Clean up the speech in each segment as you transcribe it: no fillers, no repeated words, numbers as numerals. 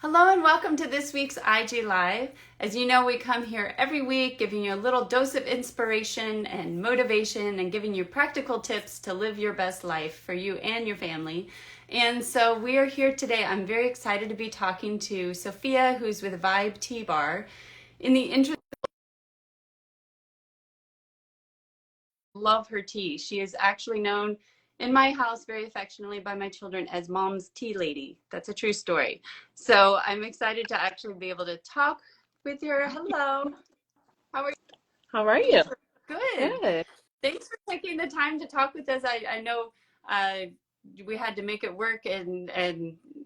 Hello and welcome to this week's IG Live. As you know, we come here every week giving you a little dose of inspiration and motivation and giving you practical tips to live your best life for you and your family. And so we are here today. I'm very excited to be talking to Sophia, who's with Vibe Tea Bar. In the interest, love her tea. She is actually known in my house very affectionately by my children as Mom's Tea Lady. That's a true story. So I'm excited to actually be able to talk with her. Hello. How are How are you? you? Good. Good. Thanks for taking the time to talk with us. I know uh, we had to make it work and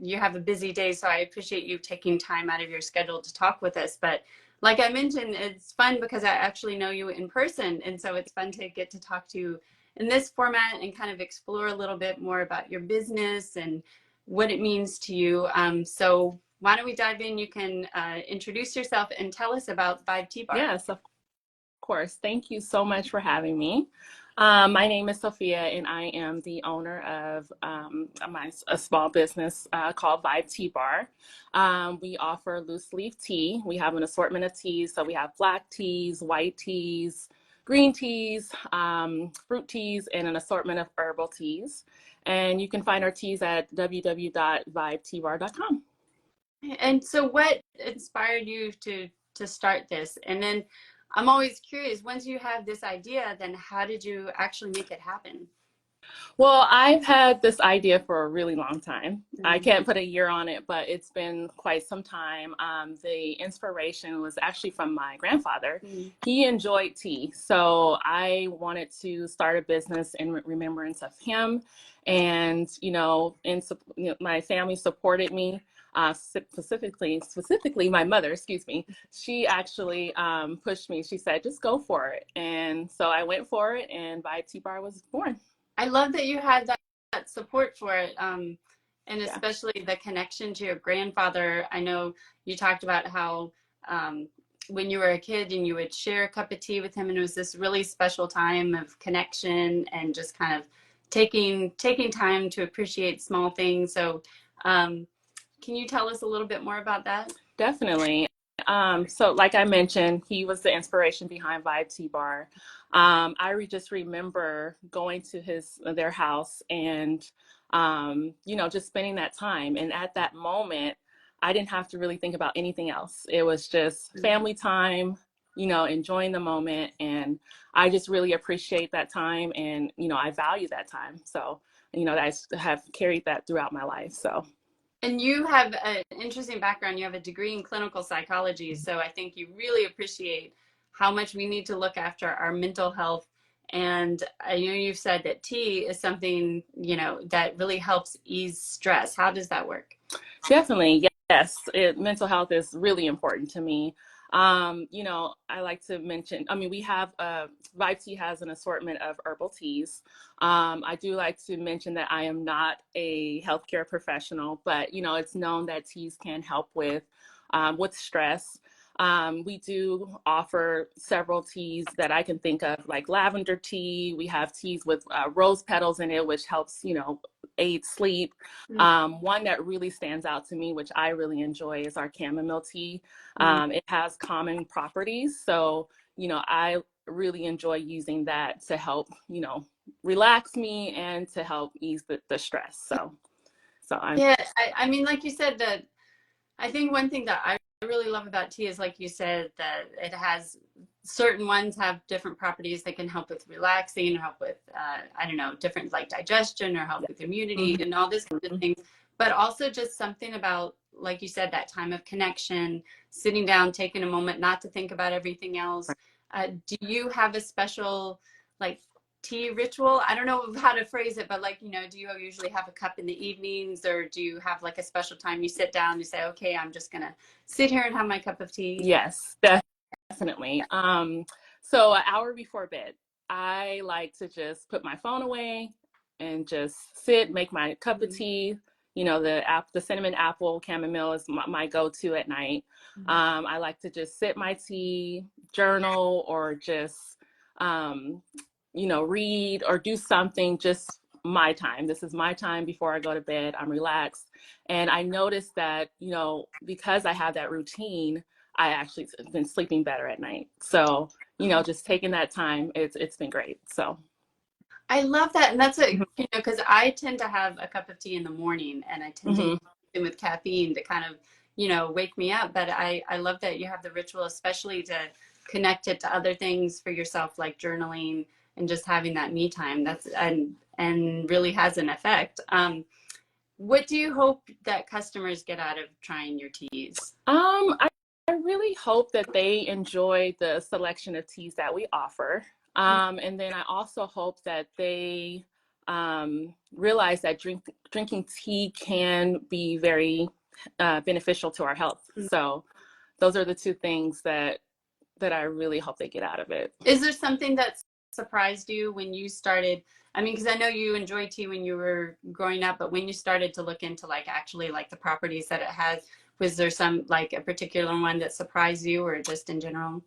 you have a busy day, so I appreciate you taking time out of your schedule to talk with us. But like I mentioned, it's fun because I actually know you in person, and so it's fun to get to talk to you in this format and kind of explore a little bit more about your business and what it means to you. So why don't we dive in? You can introduce yourself and tell us about Vibe Tea Bar. Yes, of course. Thank you so much for having me. My name is Sophia, and I am the owner of a small business called Vibe Tea Bar. We offer loose leaf tea. We have an assortment of teas. So we have black teas, white teas, green teas, fruit teas, and an assortment of herbal teas. And you can find our teas at www.vibeteabar.com. And so what inspired you to start this? And then I'm always curious, once you have this idea, then how did you actually make it happen? Well, I've had this idea for a really long time. I Mm, can't put a year on it, but it's been quite some time. The inspiration was actually from my grandfather. mm, He enjoyed tea, so I wanted to start a business in remembrance of him. And my family supported me. Specifically, my mother, excuse me, she actually pushed me. She said, "Just go for it," and so I went for it, and Vibe Tea Bar was born. I love that you had that support for it, and Yeah. especially the connection to your grandfather. I know you talked about how when you were a kid and you would share a cup of tea with him, and it was this really special time of connection and just kind of taking time to appreciate small things. So, can you tell us a little bit more about that? Definitely. So like I mentioned, he was the inspiration behind Vibe Tea Bar. Just remember going to their house and just spending that time. And at that moment, I didn't have to really think about anything else. It was just family time, enjoying the moment. And I just really appreciate that time, and I value that time. So, I have carried that throughout my life. So And you have an interesting background. You have a degree in clinical psychology. So I think you really appreciate how much we need to look after our mental health. And I know you've said that tea is something, that really helps ease stress. How does that work? definitely, yes. Mental health is really important to me. I like to mention, we have, Vibe Tea has an assortment of herbal teas. I do like to mention that I am not a healthcare professional, but, it's known that teas can help with stress. We do offer several teas that I can think of, like lavender tea. We have teas with rose petals in it, which helps, aid sleep. One that really stands out to me, which I really enjoy, is our chamomile tea. Mm-hmm. It has calming properties. So, I really enjoy using that to help, relax me and to help ease the stress. So I'm, Yeah, I mean, like you said, that I think one thing that I really love about tea is, like you said, that it has certain ones have different properties that can help with relaxing, or help with, I don't know, different like digestion or help yeah. with immunity Mhm. and all this kind of things. But also just something about, like you said, that time of connection, sitting down, taking a moment not to think about everything else. Do you have a special like tea ritual? I don't know how to phrase it, but like, do you usually have a cup in the evenings, or do you have like a special time you sit down, you say, okay, I'm just gonna sit here and have my cup of tea? Yes, definitely. So an hour before bed, I like to just put my phone away and just sit, make my cup of Mhm. tea. The cinnamon apple chamomile is my go-to at night. Mhm. I like to just sip my tea, journal, or just um, read or do something. Just my time. This is my time before I go to bed. I'm relaxed. And I noticed that, because I have that routine, I actually been sleeping better at night. So, just taking that time, it's been great. So, I love that. And that's because I tend to have a cup of tea in the morning and I tend to use mm-hmm. it with caffeine to kind of, wake me up. But I love that you have the ritual, especially to connect it to other things for yourself, like journaling and just having that me time. And really has an effect. What do you hope that customers get out of trying your teas? I really hope that they enjoy the selection of teas that we offer. And then I also hope that they realize that drinking tea can be very beneficial to our health. So those are the two things that I really hope they get out of it. Is there something that surprised you when you started? I mean, because I know you enjoyed tea when you were growing up, but when you started to look into like actually like the properties that it has, was there some like a particular one that surprised you or just in general?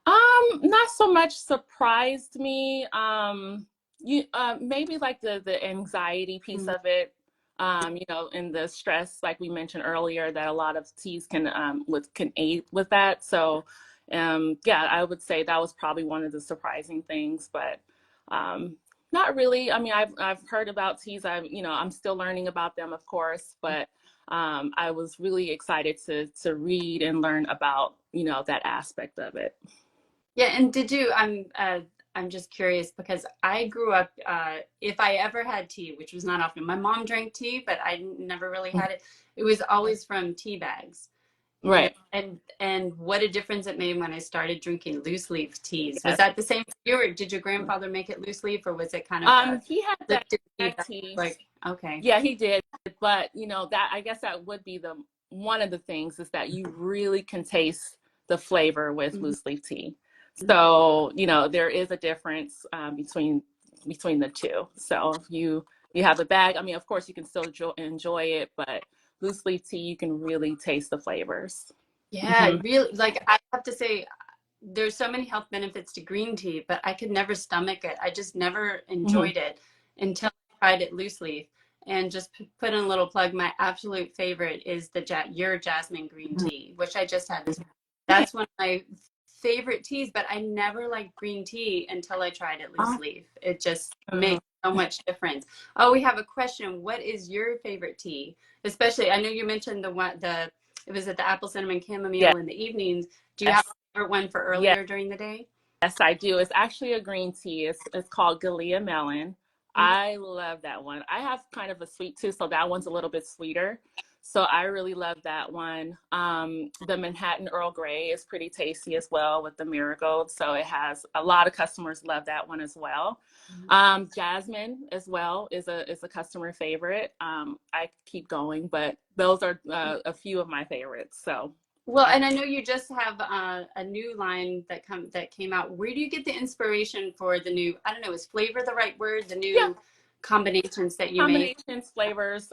Not so much surprised me. You maybe like the anxiety piece Mhm. of it. And the stress, like we mentioned earlier, that a lot of teas can aid with that. So, yeah, I would say that was probably one of the surprising things, but not really. I mean, I've heard about teas. I'm still learning about them, of course, but I was really excited to read and learn about that aspect of it. Yeah, and did you? I'm just curious because I grew up. If I ever had tea, which was not often, my mom drank tea, but I never really had it. It was always from tea bags. Right. And what a difference it made when I started drinking loose leaf teas. Was Yes. that the same for you, or did your grandfather make it loose leaf, or was it kind of a He had lifted tea bag that tea. like okay? Yeah, he did. But that I guess that would be the one of the things is that you really can taste the flavor with Mhm. loose leaf tea. So, there is a difference between the two. So if you have a bag, I mean, of course you can still enjoy it, but loose leaf tea, you can really taste the flavors. Yeah, Hmm. really. Like I have to say, there's so many health benefits to green tea, but I could never stomach it. I just never Hmm. enjoyed it until I tried it loose leaf. And just put in a little plug. My absolute favorite is your jasmine green tea, which I just had this. Okay. That's one of my favorite teas, but I never liked green tea until I tried it loose leaf. It just Uh, makes so much difference. Oh, we have a question. What is your favorite tea? Especially, I know you mentioned it was at the apple cinnamon yes, chamomile in the evenings. Do you have a favorite one for yes. earlier during the day? Yes, I do. It's actually a green tea. It's called Gallia Melon. I love that one. I have kind of a sweet tooth, so that one's a little bit sweeter. So I really love that one. The Manhattan Earl Grey is pretty tasty as well with the marigold. So it has a lot of customers love that one as well. Jasmine as well is a customer favorite. I keep going, but those are a few of my favorites. So Well, and I know you just have a new line that came out. Where do you get the inspiration for the new? I don't know, is flavor the right word? The yeah, new combinations that you make? combinations, flavors.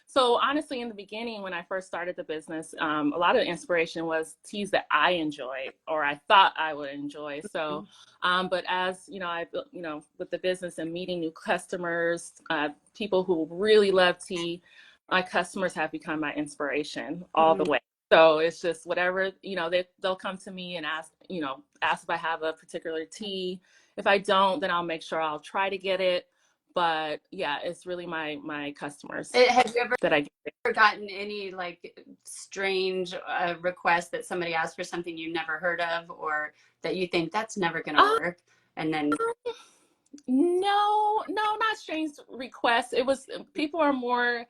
So honestly, in the beginning, when I first started the business, a lot of the inspiration was teas that I enjoyed or I thought I would enjoy. So, but as with the business and meeting new customers, people who really love tea, my customers have become my inspiration all the Mhm. way. So it's just whatever, they'll come to me and ask if I have a particular tea. If I don't, then I'll make sure I'll try to get it, but yeah, it's really my customers Have you ever that I get. gotten any like strange request that somebody asked for something you never heard of, or that you think that's never going to Um, work, and then no, no, not strange requests. It was people are more.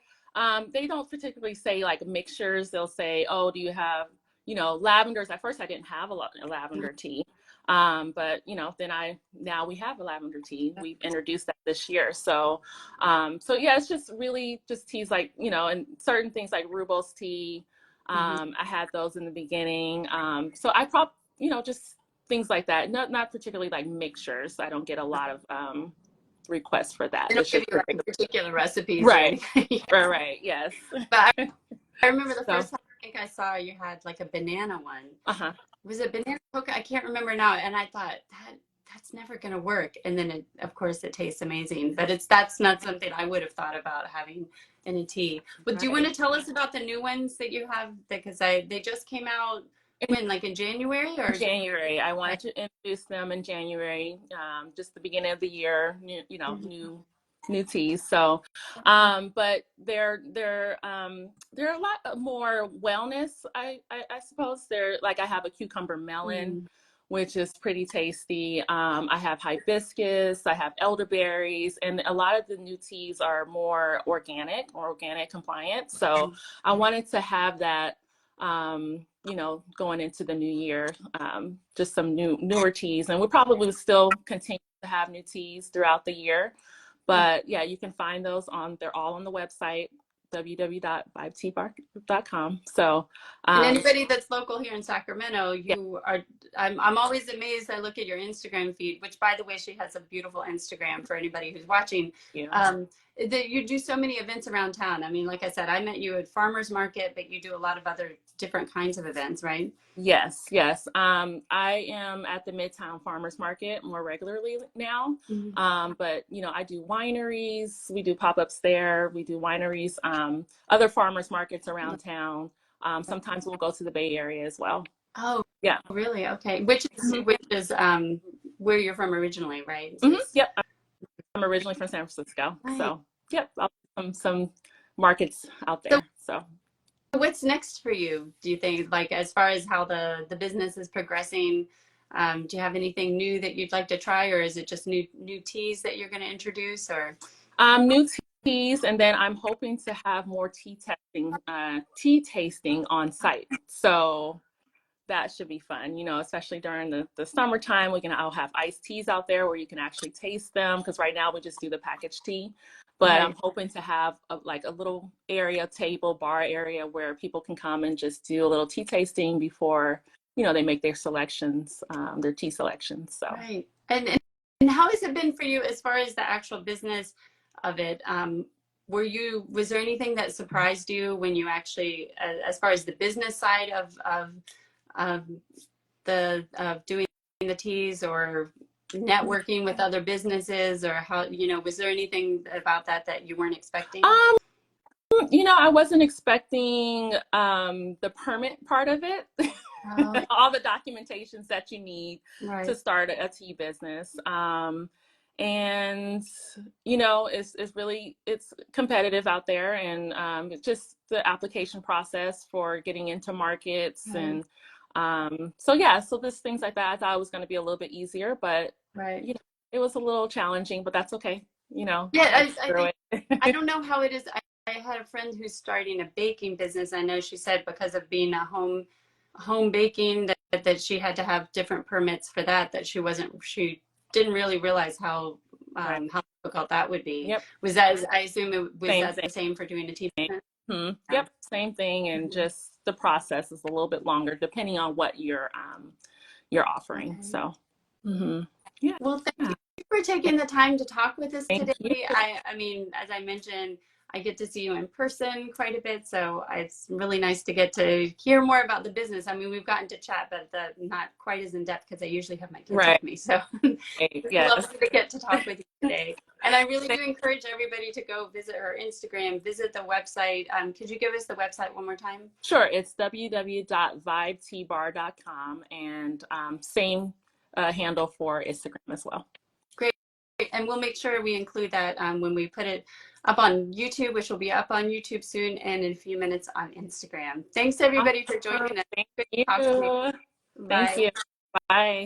They don't particularly say like mixtures. They'll say, "Oh, do you have lavenders?" At first, I didn't have a lot of lavender tea, but then now we have a lavender tea. We've introduced that this year. So yeah, it's just really just teas like and certain things like rooibos tea. Mhm. I had those in the beginning. So I probably just things like that. Not particularly like mixtures. I don't get a lot of requests for that. They don't It's give just you like particular. particular recipes or Right, anything. right, right. Yes. But I remember the So, first time I think I saw you had like a banana one. uh huh. Was it banana coconut? I can't remember now. And I thought that's never going to work. And then of course it tastes amazing, but that's not something I would have thought about having in a tea. But do you want Right. to tell us about the new ones that you have? Because they just came out when, like in January or? January. I wanted to introduce them in January, just the beginning of the year, Mhm. new teas. So, but they're a lot more wellness. I suppose they're like I have a cucumber melon, Mm. which is pretty tasty. I have hibiscus, I have elderberries, and a lot of the new teas are more organic or organic compliant. So I wanted to have that going into the new year, just some newer teas, and we probably will still continue to have new teas throughout the year. But yeah, you can find those they're all on the website, www.vibeteabar.com. So, And um, anybody that's local here in Sacramento, yeah, I'm always amazed. I look at your Instagram feed, which by the way, she has a beautiful Instagram for anybody who's watching. yeah. That you do so many events around town. I mean, like I said, I met you at farmers market, but you do a lot of other different kinds of events, right? Yes, yes. I am at the Midtown Farmers Market more regularly now. Mhm. But I do wineries. We do pop-ups there. We do wineries, other farmers markets around town. Sometimes we'll go to the Bay Area as well. Oh, Yeah. really? Okay. Which is Hmm. where you're from originally, right? Hmm. Yep. I'm originally from San Francisco. Right. So, yep, some markets out So there. So, what's next for you, do you think, like as far as how the business is progressing? Do you have anything new that you'd like to try, or is it just new teas that you're going to introduce, or? new teas, and then I'm hoping to have more tea tasting on site. So that should be fun, especially during the summertime. I'll have iced teas out there where you can actually taste them, because right now we just do the packaged tea. But I'm Right. hoping to have like a little bar area where people can come and just do a little tea tasting before, they make their selections, their tea selections. So, Right. And how has it been for you as far as the actual business of it? Was there anything that surprised you when you actually, as far as the business side of of doing the teas, or networking with other businesses, or how, was there anything about that you weren't expecting? um, I wasn't expecting the permit part of it, Oh, all the documentations that you need to right, start a tea business. And it's competitive out there, and it's just the application process for getting into markets, right, and so there's things like that. I thought it was going to be a little bit easier, but right. it was a little challenging, but that's okay. Yeah, I get I through think, I it. don't know how it is. I had a friend who's starting a baking business. I know she said because of being a home baking that she had to have different permits for she didn't really realize Right. how difficult that would be. Yep. I assume was Same that thing. the same for doing a tea business? Yeah. Yep, same thing, and just the process is a little bit longer depending on what you're offering. Okay. So, hmm yeah, Well, thank you for taking the time to talk with us thank today. you. I mean, as I mentioned, I get to see you in person quite a bit, so it's really nice to get to hear more about the business. I mean, we've gotten to chat, but not quite as in depth because I usually have my kids Right. with me. So it's Yes. lovely to get to talk with you today. And I really do encourage everybody to go visit her Instagram, visit the website. Could you give us the website one more time? Sure. It's www.vibetbar.com, and same handle for Instagram as well. Great. And we'll make sure we include that when we put it up on YouTube, which will be up on YouTube soon, and in a few minutes on Instagram. Thanks everybody for Awesome. joining us. Thank Good to talk to you. you. Thank Bye. you. Bye.